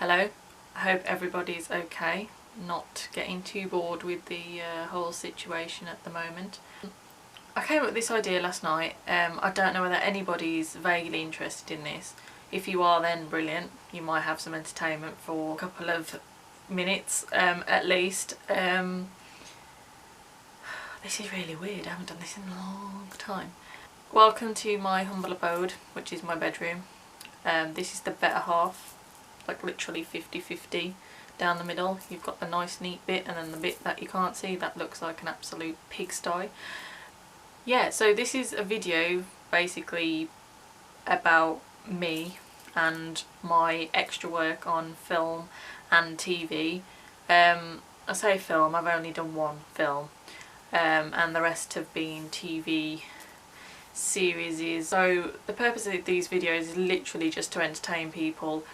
Hello, I hope everybody's okay, not getting too bored with the whole situation at the moment. I came up with this idea last night. I don't know whether anybody's vaguely interested in this. If you are, then brilliant, you might have some entertainment for a couple of minutes at least. This is really weird, I haven't done this in a long time. Welcome to my humble abode, which is my bedroom. This is the better half, like literally 50-50 down the middle. You've got the nice neat bit, and then the bit that you can't see that looks like an absolute pigsty. Yeah, so this is a video basically about me and my extra work on film and TV. I say film, I've only done one film, and the rest have been TV series. So the purpose of these videos is literally just to entertain people,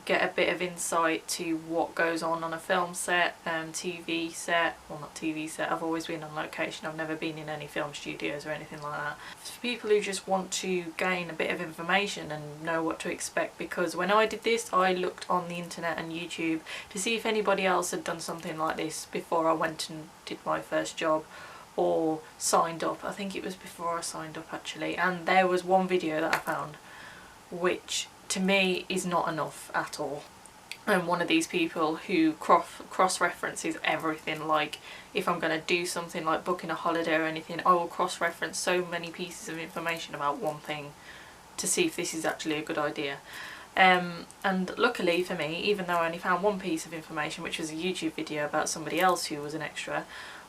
get a bit of insight to what goes on a film set, TV set, well not TV set, I've always been on location, I've never been in any film studios or anything like that. For people who just want to gain a bit of information and know what to expect, because when I did this I looked on the internet and YouTube to see if anybody else had done something like this before I went and did my first job or signed up. I think it was before I signed up actually, and there was one video that I found which to me is not enough at all. I'm one of these people who cross-references everything. Like if I'm going to do something like booking a holiday or anything, I will cross-reference so many pieces of information about one thing to see if this is actually a good idea. And luckily for me, even though I only found one piece of information, which was a YouTube video about somebody else who was an extra,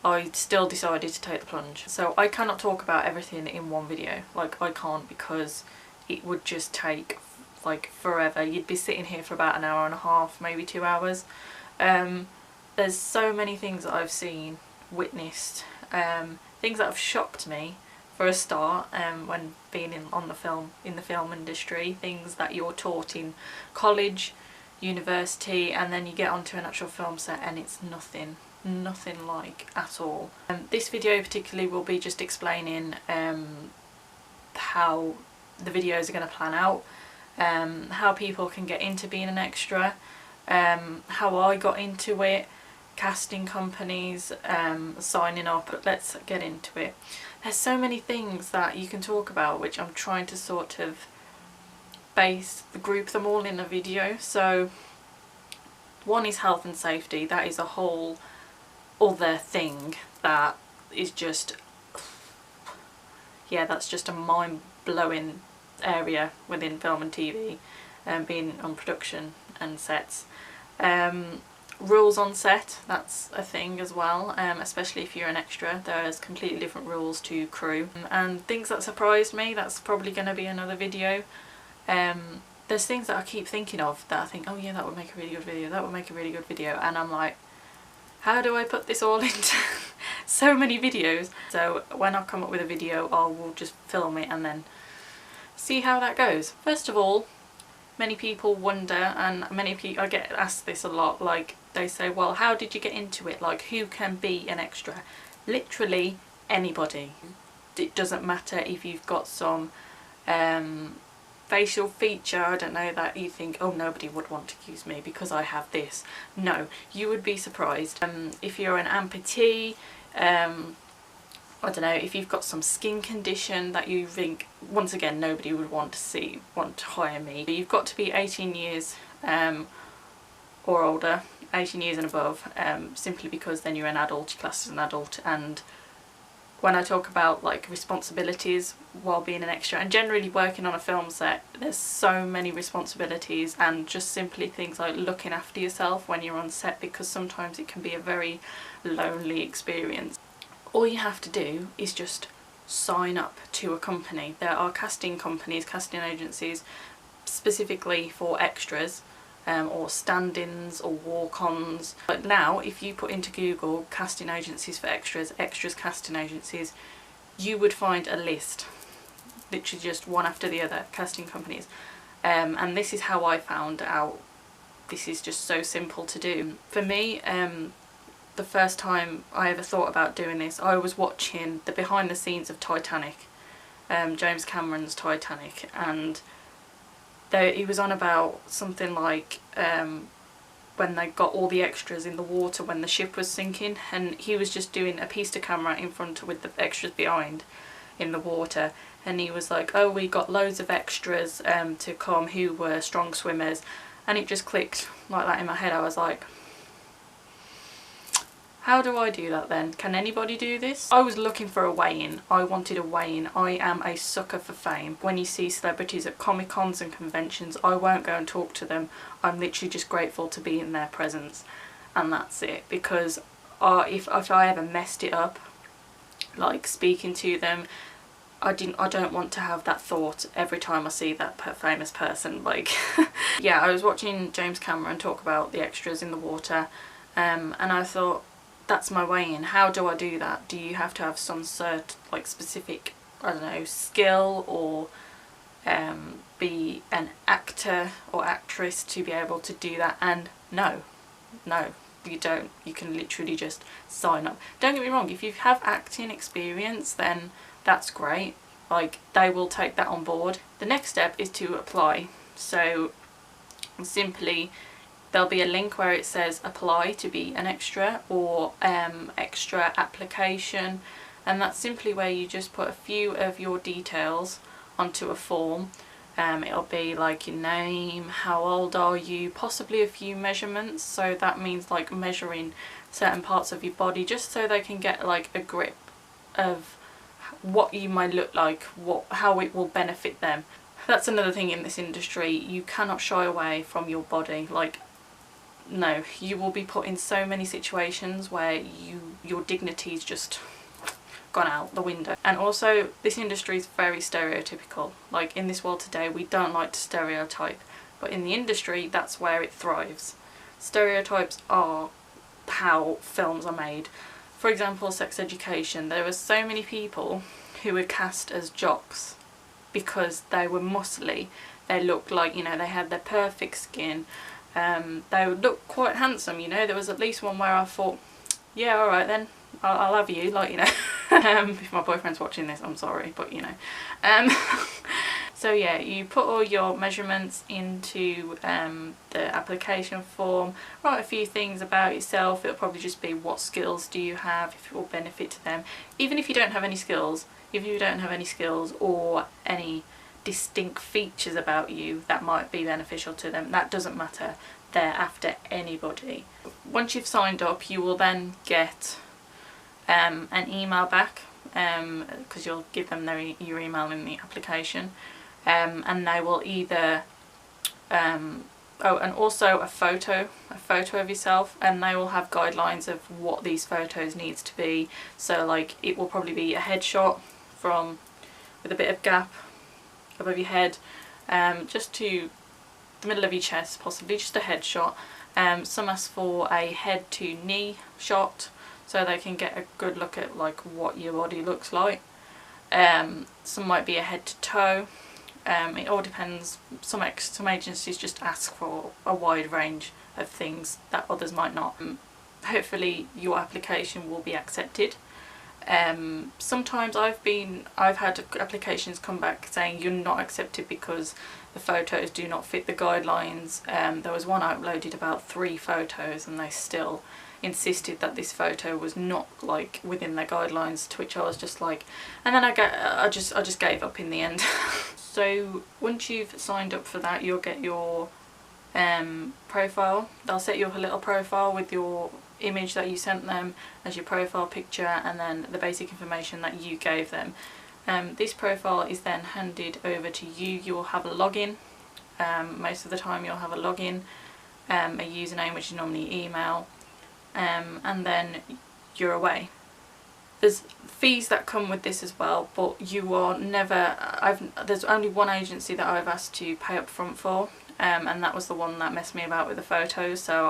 I still decided to take the plunge. So I cannot talk about everything in one video. Like I can't, because it would just take like forever. You'd be sitting here for about an hour and a half, maybe 2 hours. There's so many things that I've seen, witnessed, things that have shocked me for a start, when being in the film industry, things that you're taught in college, university, and then you get onto an actual film set and it's nothing like at all. This video particularly will be just explaining how the videos are going to plan out, how people can get into being an extra, how I got into it, casting companies, signing up. But let's get into it. There's so many things that you can talk about, which I'm trying to sort of group them all in a video. So one is health and safety. That is a whole other thing that is just, yeah, that's just a mind-blowing area within film and TV, being on production and sets. Rules on set, that's a thing as well, especially if you're an extra. There's completely different rules to crew. And things that surprised me, that's probably going to be another video. There's things that I keep thinking of that I think, oh yeah, that would make a really good video, that would make a really good video, and I'm like, how do I put this all into so many videos? So when I come up with a video, I will just film it and then see how that goes. First of all, many people wonder, and I get asked this a lot, like they say, well, how did you get into it? Like, who can be an extra? Literally anybody. It doesn't matter if you've got some facial feature, I don't know, that you think, oh, nobody would want to use me because I have this. No, you would be surprised. If you're an amputee, I don't know, if you've got some skin condition that you think, once again, nobody would want to hire me. You've got to be 18 years or older, 18 years and above, simply because then you're an adult, you're classed as an adult. And when I talk about like responsibilities while being an extra and generally working on a film set, there's so many responsibilities, and just simply things like looking after yourself when you're on set, because sometimes it can be a very lonely experience. All you have to do is just sign up to a company. There are casting companies, casting agencies specifically for extras, or stand-ins or walk-ons. But now if you put into Google casting agencies for extras, extras casting agencies, you would find a list, literally just one after the other, casting companies. And this is how I found out. This is just so simple to do. For me, the first time I ever thought about doing this, I was watching the behind the scenes of Titanic, James Cameron's Titanic, and though he was on about something like when they got all the extras in the water when the ship was sinking, and he was just doing a piece to camera in front with the extras behind in the water, and he was like, oh, we got loads of extras to come who were strong swimmers, and it just clicked like that in my head. I was like, how do I do that then? Can anybody do this? I was looking for a weigh-in. I wanted a weigh-in. I am a sucker for fame. When you see celebrities at Comic-Cons and conventions, I won't go and talk to them. I'm literally just grateful to be in their presence, and that's it. Because if I ever messed it up, like speaking to them, I don't want to have that thought every time I see that famous person. Like, yeah, I was watching James Cameron talk about the extras in the water, and I thought, that's my weigh-in. How do I do that? Do you have to have some like specific, I don't know, skill, or be an actor or actress to be able to do that? And no, you don't. You can literally just sign up. Don't get me wrong, if you have acting experience, then that's great. Like, they will take that on board. The next step is to apply. So simply, there'll be a link where it says apply to be an extra, or extra application, and that's simply where you just put a few of your details onto a form. It'll be like your name, how old are you, possibly a few measurements, so that means like measuring certain parts of your body, just so they can get like a grip of what you might look like, how it will benefit them. That's another thing in this industry, you cannot shy away from your body. Like, no, you will be put in so many situations where your dignity's just gone out the window. And also, this industry is very stereotypical. Like, in this world today, we don't like to stereotype, but in the industry, that's where it thrives. Stereotypes are how films are made. For example, Sex Education, there were so many people who were cast as jocks because they were muscly, they looked like, you know, they had their perfect skin, they would look quite handsome, you know. There was at least one where I thought, yeah, alright then, I'll have you, like, you know. If my boyfriend's watching this, I'm sorry, but you know. So yeah, you put all your measurements into the application form, write a few things about yourself. It'll probably just be what skills do you have, if it will benefit to them. Even if you don't have any skills, or any distinct features about you that might be beneficial to them, that doesn't matter. They're after anybody. Once you've signed up, you will then get an email back, because you'll give them your email in the application, and they will either oh, and also a photo of yourself, and they will have guidelines of what these photos needs to be. So like, it will probably be a headshot with a bit of gap above your head, just to the middle of your chest, possibly just a headshot. Some ask for a head to knee shot, so they can get a good look at like what your body looks like. Some might be a head to toe. It all depends. Some agencies just ask for a wide range of things that others might not. Hopefully your application will be accepted. Sometimes I've had applications come back saying you're not accepted because the photos do not fit the guidelines. There was one I uploaded about 3 photos, and they still insisted that this photo was not like within their guidelines, to which I was just like, and then I just gave up in the end. So once you've signed up for that, you'll get your profile. They'll set you up a little profile with your image that you sent them as your profile picture, and then the basic information that you gave them. This profile is then handed over to you. You will have a login. Most of the time you'll have a login, a username, which is normally email, and then you're away. There's fees that come with this as well, but you are never, there's only one agency that I've asked to pay up front for, and that was the one that messed me about with the photos, so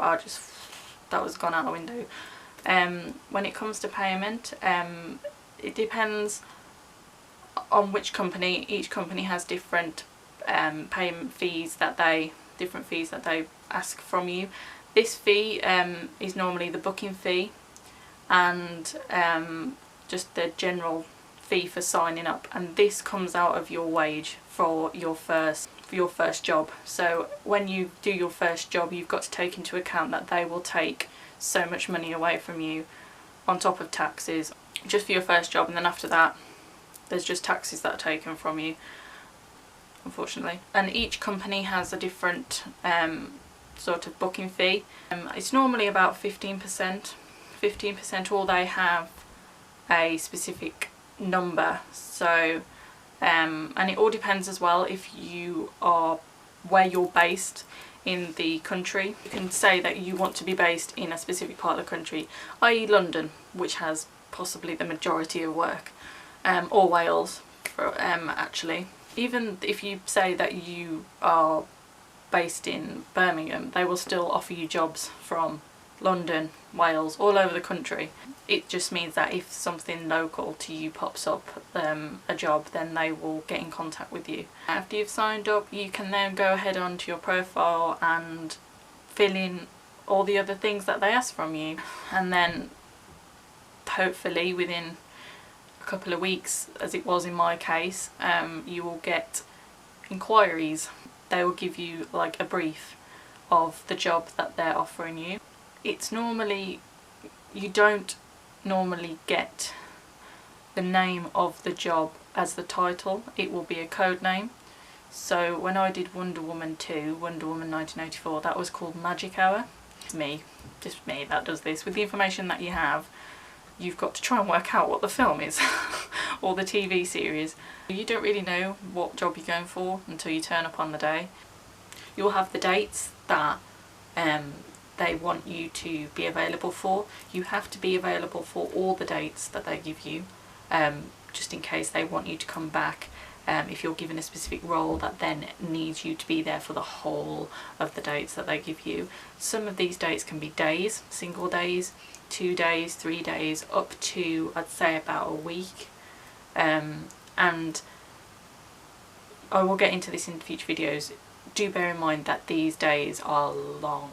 that was gone out the window. When it comes to payment, it depends on which company. Each company has different payment fees different fees that they ask from you. This fee is normally the booking fee, and just the general fee for signing up, and this comes out of your wage for your first for your first job. So when you do your first job, you've got to take into account that they will take so much money away from you on top of taxes just for your first job, and then after that there's just taxes that are taken from you, unfortunately. And each company has a different sort of booking fee. It's normally about 15%, or they have a specific number. So and it all depends as well if you are where you're based in the country. You can say that you want to be based in a specific part of the country, i.e. London, which has possibly the majority of work, or Wales actually. Even if you say that you are based in Birmingham, they will still offer you jobs from London, Wales, all over the country. It just means that if something local to you pops up, a job, then they will get in contact with you. After you've signed up, you can then go ahead onto your profile and fill in all the other things that they ask from you, and then hopefully within a couple of weeks, as it was in my case, you will get inquiries. They will give you like a brief of the job that they're offering you. It's normally, you don't normally get the name of the job as the title, it will be a code name. So when I did Wonder Woman 2, Wonder Woman 1984, that was called Magic Hour. Just me that does this. With the information that you have, you've got to try and work out what the film is or the TV series. You don't really know what job you're going for until you turn up on the day. You'll have the dates that they want you to be available for. You have to be available for all the dates that they give you, just in case they want you to come back. If you're given a specific role that then needs you to be there for the whole of the dates that they give you. Some of these dates can be days, single days, 2 days, 3 days, up to I'd say about a week. And I will get into this in future videos. Do bear in mind that these days are long,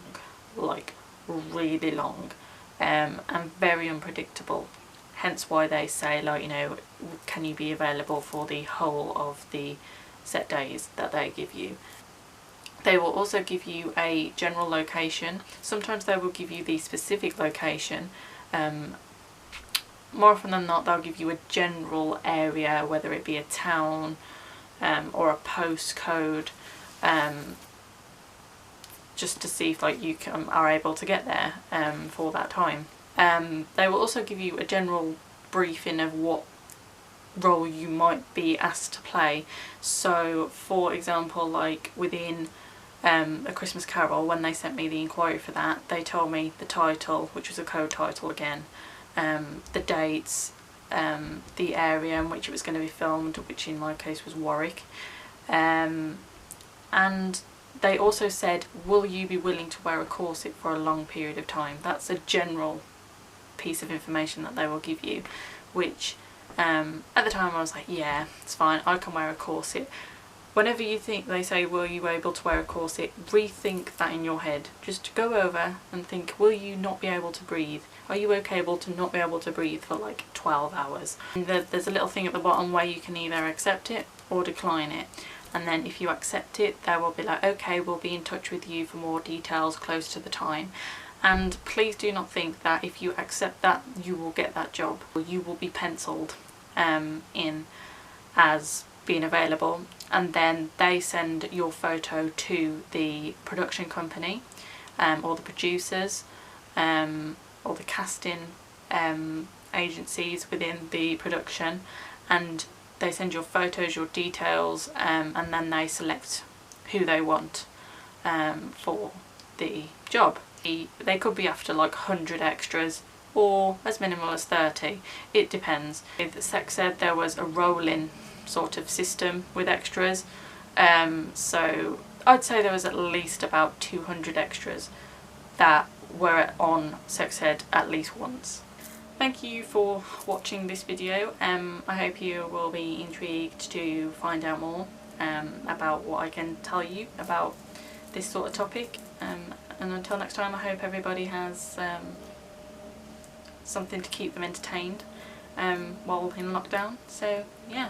like really long, and very unpredictable. Hence why they say, like, you know, can you be available for the whole of the set days that they give you. They will also give you a general location. Sometimes they will give you the specific location. More often than not, they'll give you a general area, whether it be a town or a postcode, just to see if like you are able to get there for that time. They will also give you a general briefing of what role you might be asked to play. So for example, like within A Christmas Carol, when they sent me the inquiry for that, they told me the title, which was a code title again, the dates, the area in which it was going to be filmed, which in my case was Warwick, and they also said, will you be willing to wear a corset for a long period of time? That's a general piece of information that they will give you, which at the time I was like, yeah, it's fine, I can wear a corset. Whenever you think they say, will you be able to wear a corset, rethink that in your head. Just go over and think, will you not be able to breathe? Are you okay to not be able to breathe for like 12 hours? And there's a little thing at the bottom where you can either accept it or decline it. And then if you accept it, they will be like, okay, we'll be in touch with you for more details close to the time. And please do not think that if you accept that, you will get that job. You will be penciled in as being available, and then they send your photo to the production company or the producers or the casting agencies within the production, and they send your photos, your details, and then they select who they want for the job. They could be after like 100 extras or as minimal as 30, it depends. With sex ed there was a rolling sort of system with extras, so I'd say there was at least about 200 extras that were on sex ed at least once. Thank you for watching this video. I hope you will be intrigued to find out more about what I can tell you about this sort of topic, and until next time, I hope everybody has something to keep them entertained while in lockdown. So yeah.